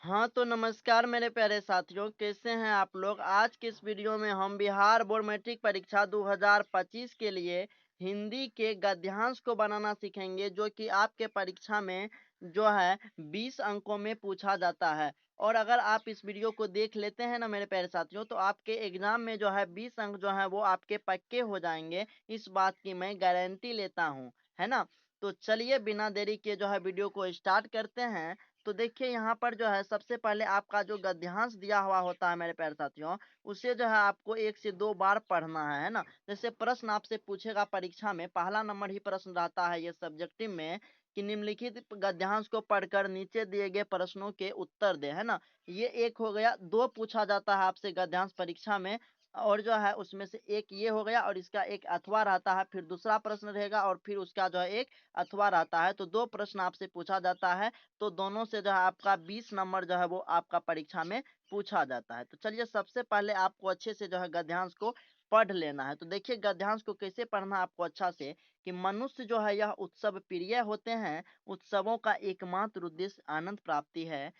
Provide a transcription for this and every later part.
हाँ, तो नमस्कार मेरे प्यारे साथियों, कैसे हैं आप लोग? आज के इस वीडियो में हम बिहार बोर्ड मैट्रिक परीक्षा 2025 के लिए हिंदी के गद्यांश को बनाना सीखेंगे, जो कि आपके परीक्षा में जो है 20 अंकों में पूछा जाता है। और अगर आप इस वीडियो को देख लेते हैं ना मेरे प्यारे साथियों, तो आपके एग्ज़ाम में जो है 20 अंक जो हैं वो आपके पक्के हो जाएँगे, इस बात की मैं गारंटी लेता हूँ, है ना? तो चलिए बिना देरी किए जो है वीडियो को स्टार्ट करते हैं। तो देखिए यहाँ पर जो है सबसे पहले आपका जो गद्यांश दिया हुआ होता है मेरे प्यारे साथियों, उसे जो है आपको 1 से 2 बार पढ़ना है ना? जैसे प्रश्न आपसे पूछेगा परीक्षा में, पहला नंबर ही प्रश्न रहता है ये सब्जेक्टिव में कि निम्नलिखित गद्यांश को पढ़कर नीचे दिए गए प्रश्नों के उत्तर दें, है ना? ये एक हो गया, 2 पूछा जाता है आपसे गद्यांश परीक्षा में और जो है उसमें से एक ये हो गया और इसका एक अथवा रहता है, फिर दूसरा प्रश्न रहेगा और फिर उसका जो है एक अथवा रहता है। तो 2 प्रश्न आपसे पूछा जाता है। तो दोनों से जो है आपका 20 नंबर जो है वो आपका परीक्षा में पूछा जाता है। तो चलिए सबसे पहले आपको अच्छे से जो है गद्यांश को पढ़ लेना है। तो देखिए गद्यांश को कैसे पढ़ना है आपको अच्छा से कि मनुष्य जो है यह उत्सव प्रिय होते हैं। उत्सवों का एकमात्र उद्देश्य आनंद प्राप्ति है।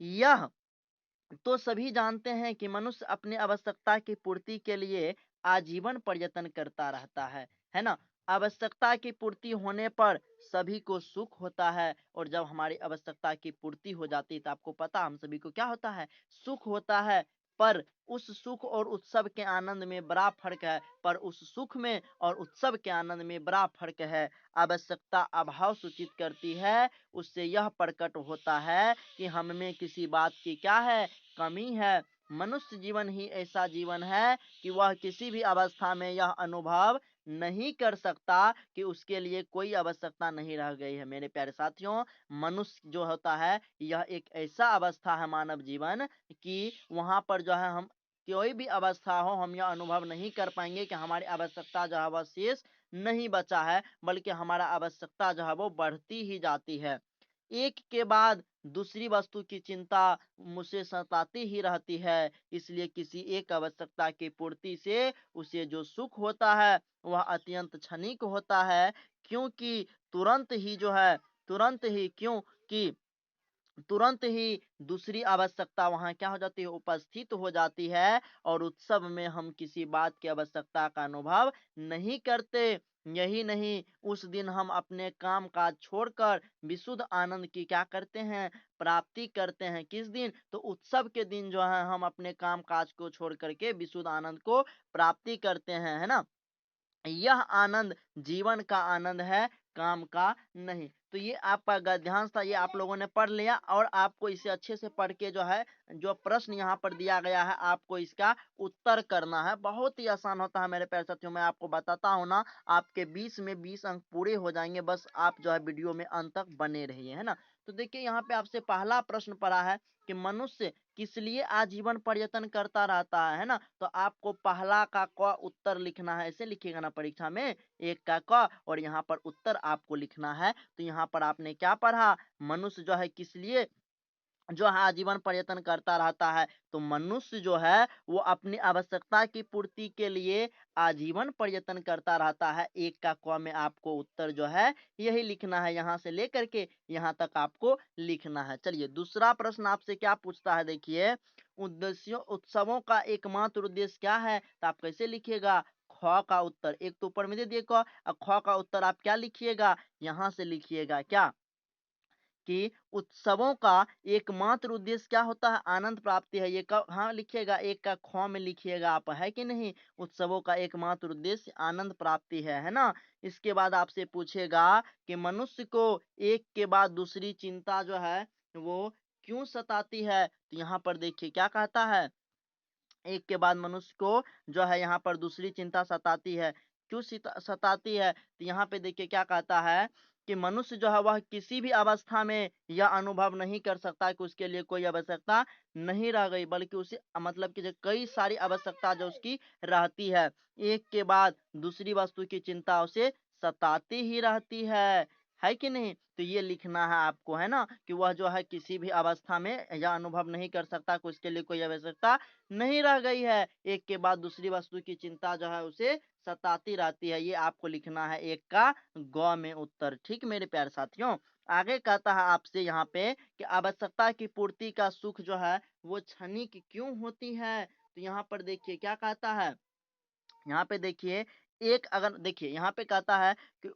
यह तो सभी जानते हैं कि मनुष्य अपनी आवश्यकता की पूर्ति के लिए आजीवन प्रयत्न करता रहता है ना? आवश्यकता की पूर्ति होने पर सभी को सुख होता है और जब हमारी आवश्यकता की पूर्ति हो जाती है तो आपको पता हम सभी को क्या होता है? सुख होता है। पर उस सुख और उत्सव के आनंद में बड़ा फ़र्क है। पर उस सुख में और उत्सव के आनंद में बड़ा फ़र्क है। आवश्यकता अभाव सूचित करती है, उससे यह प्रकट होता है कि हम में किसी बात की क्या है? कमी है। मनुष्य जीवन ही ऐसा जीवन है कि वह किसी भी अवस्था में यह अनुभव नहीं कर सकता कि उसके लिए कोई आवश्यकता नहीं रह गई है। मेरे प्यारे साथियों, मनुष्य जो होता है यह एक ऐसा अवस्था है मानव जीवन कि वहाँ पर जो है हम कोई भी अवस्था हो हम यह अनुभव नहीं कर पाएँगे कि हमारी आवश्यकता जो है वह शेष नहीं बचा है, बल्कि हमारा आवश्यकता जो है वो बढ़ती ही जाती है। एक के बाद दूसरी वस्तु की चिंता मुझे सताती ही रहती है, इसलिए किसी एक आवश्यकता की पूर्ति से उसे जो सुख होता है, वह अत्यंत क्षणिक होता है, क्योंकि तुरंत ही जो है तुरंत ही क्योंकि तुरंत ही दूसरी आवश्यकता वहाँ क्या हो जाती है, उपस्थित हो जाती है और उत्सव में हम किसी बात की आवश्यकता का अनुभव नहीं करते। यही नहीं, उस दिन हम अपने काम-काज छोड़कर विशुद्ध आनंद की क्या करते हैं, प्राप्ति करते हैं। किस दिन? तो उत्सव के दिन जो है हम अपने काम-काज को छोड़ कर के विशुद्ध आनंद को प्राप्ति करते हैं, है ना? यह आनंद जीवन का आनंद है, काम का नहीं। तो ये आपका गद्यांश था, ये आप लोगों ने पढ़ लिया और आपको इसे अच्छे से पढ़ के जो है, जो प्रश्न यहाँ पर दिया गया है, आपको इसका उत्तर करना है। बहुत ही आसान होता है मेरे प्यारे साथियों, मैं आपको बताता हूँ ना, आपके 20 में 20 अंक पूरे हो जाएँगे, बस आप जो है वीडियो में अंत तक बने रहिए, है ना? तो देखिए यहाँ पे आपसे पहला प्रश्न पड़ा है कि मनुष्य किस लिए आजीवन प्रयत्न करता रहता है ना? तो आपको पहला का क उत्तर लिखना है, ऐसे लिखिएगा ना परीक्षा में, एक का क और यहाँ पर उत्तर आपको लिखना है। तो यहाँ पर आपने क्या पढ़ा? मनुष्य जो है किस लिए जो है आजीवन प्रयत्न करता रहता है। तो मनुष्य जो है वो अपनी आवश्यकता की पूर्ति के लिए आजीवन प्रयत्न करता रहता है। एक का क में आपको उत्तर जो है यही लिखना है, यहाँ से लेकर के यहाँ तक आपको लिखना है। चलिए दूसरा प्रश्न आपसे क्या पूछता है देखिए, उद्देश्यों उत्सवों का एकमात्र उद्देश्य क्या है? तो आप कैसे लिखिएगा? ख का उत्तर, एक तो ऊपर में दे दिए क, ख का उत्तर आप क्या लिखिएगा? यहाँ से लिखिएगा क्या? कि उत्सवों का एकमात्र उद्देश्य क्या होता है? आनंद प्राप्ति है। ये कहाँ लिखिएगा? एक का ख में लिखिएगा आप, है कि नहीं? उत्सवों का एकमात्र उद्देश्य आनंद प्राप्ति है ना? इसके बाद आपसे पूछेगा कि मनुष्य को एक के बाद दूसरी चिंता जो है वो क्यों सताती है? तो यहाँ पर देखिए क्या कहता है? एक के बाद मनुष्य को जो है यहाँ पर दूसरी चिंता सताती है। क्यों सताती है? तो यहाँ पे देखिए क्या कहता है कि मनुष्य जो है वह किसी भी अवस्था में यह अनुभव नहीं कर सकता कि उसके लिए कोई आवश्यकता नहीं रह गई, बल्कि उसे मतलब कि जो कई सारी आवश्यकता जो उसकी रहती है। एक के बाद दूसरी वस्तु की चिंता उसे सताती ही रहती है कि नहीं? तो ये लिखना है आपको, है ना? कि वह जो है किसी भी अवस्था में यह अनुभव नहीं कर सकता कि उसके लिए कोई आवश्यकता नहीं रह गई है। एक के बाद दूसरी वस्तु की चिंता जो है उसे सताती रहती है। ये आपको लिखना है एक का ग में उत्तर। ठीक मेरे प्यारे साथियों? आगे कहता है आपसे यहाँ पे कि आवश्यकता की पूर्ति का सुख जो है वो क्षणिक क्यों होती है। तो यहाँ पर देखिए क्या कहता है, यहाँ पे देखिए एक अगर देखिए यहाँ पे कहता है कि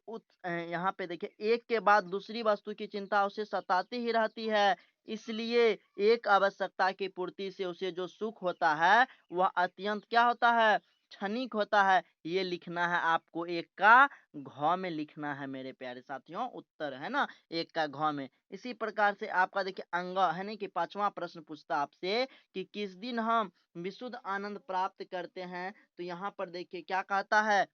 यहाँ पे देखिए एक के बाद दूसरी वस्तु की चिंता उसे सताती ही रहती है, इसलिए एक आवश्यकता की पूर्ति से उसे जो सुख होता है वह अत्यंत क्या होता है, क्षणिक होता है। ये लिखना है आपको, एक का घ में लिखना है मेरे प्यारे साथियों, उत्तर है ना एक का घ में। इसी प्रकार से आपका देखिए अंग है ना कि पांचवा प्रश्न पूछता आपसे कि किस दिन हम विशुद्ध आनंद प्राप्त करते हैं। तो यहाँ पर देखिए क्या कहता है,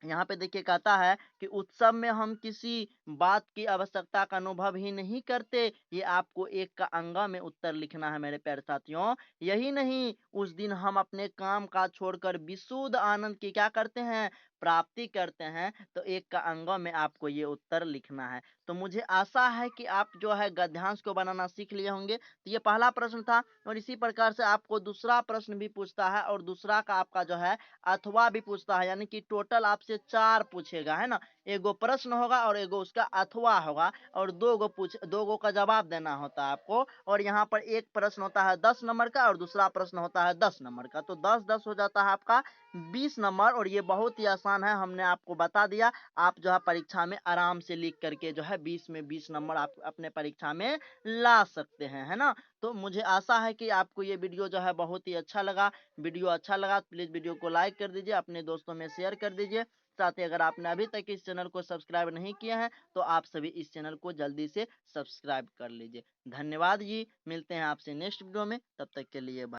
यहाँ पे देखिए कहता है कि उत्सव में हम किसी बात की आवश्यकता का अनुभव ही नहीं करते। ये आपको एक का अंगा में उत्तर लिखना है मेरे प्यारे साथियों। यही नहीं, उस दिन हम अपने काम काज छोड़कर विशुद्ध आनंद की क्या करते हैं, प्राप्ति करते हैं। तो एक का अंगा में आपको ये उत्तर लिखना है। तो मुझे आशा है कि आप जो है गद्यांश को बनाना सीख लिए होंगे। तो ये पहला प्रश्न था और इसी प्रकार से आपको दूसरा प्रश्न भी पूछता है और दूसरा का आपका जो है अथवा भी पूछता है, यानी कि टोटल आपसे 4 पूछेगा, है ना? एगो प्रश्न होगा और एगो उसका अथवा होगा और 2 गो का जवाब देना होता है आपको। और यहाँ पर एक प्रश्न होता है 10 नंबर का और दूसरा प्रश्न होता है 10 नंबर का। तो 10-10 हो जाता है आपका 20 नंबर और ये बहुत ही आसान है, हमने आपको बता दिया। आप जो है परीक्षा में आराम से लिख करके जो है 20 में 20 नंबर आप अपने परीक्षा में ला सकते हैं, है ना? तो मुझे आशा है कि आपको ये वीडियो जो है बहुत ही अच्छा लगा। वीडियो अच्छा लगा तो प्लीज़ वीडियो को लाइक कर दीजिए, अपने दोस्तों में शेयर कर दीजिए। साथ ही अगर आपने अभी तक इस चैनल को सब्सक्राइब नहीं किया है तो आप सभी इस चैनल को जल्दी से सब्सक्राइब कर लीजिए। धन्यवाद जी, मिलते हैं आपसे नेक्स्ट वीडियो में, तब तक के लिए बाय।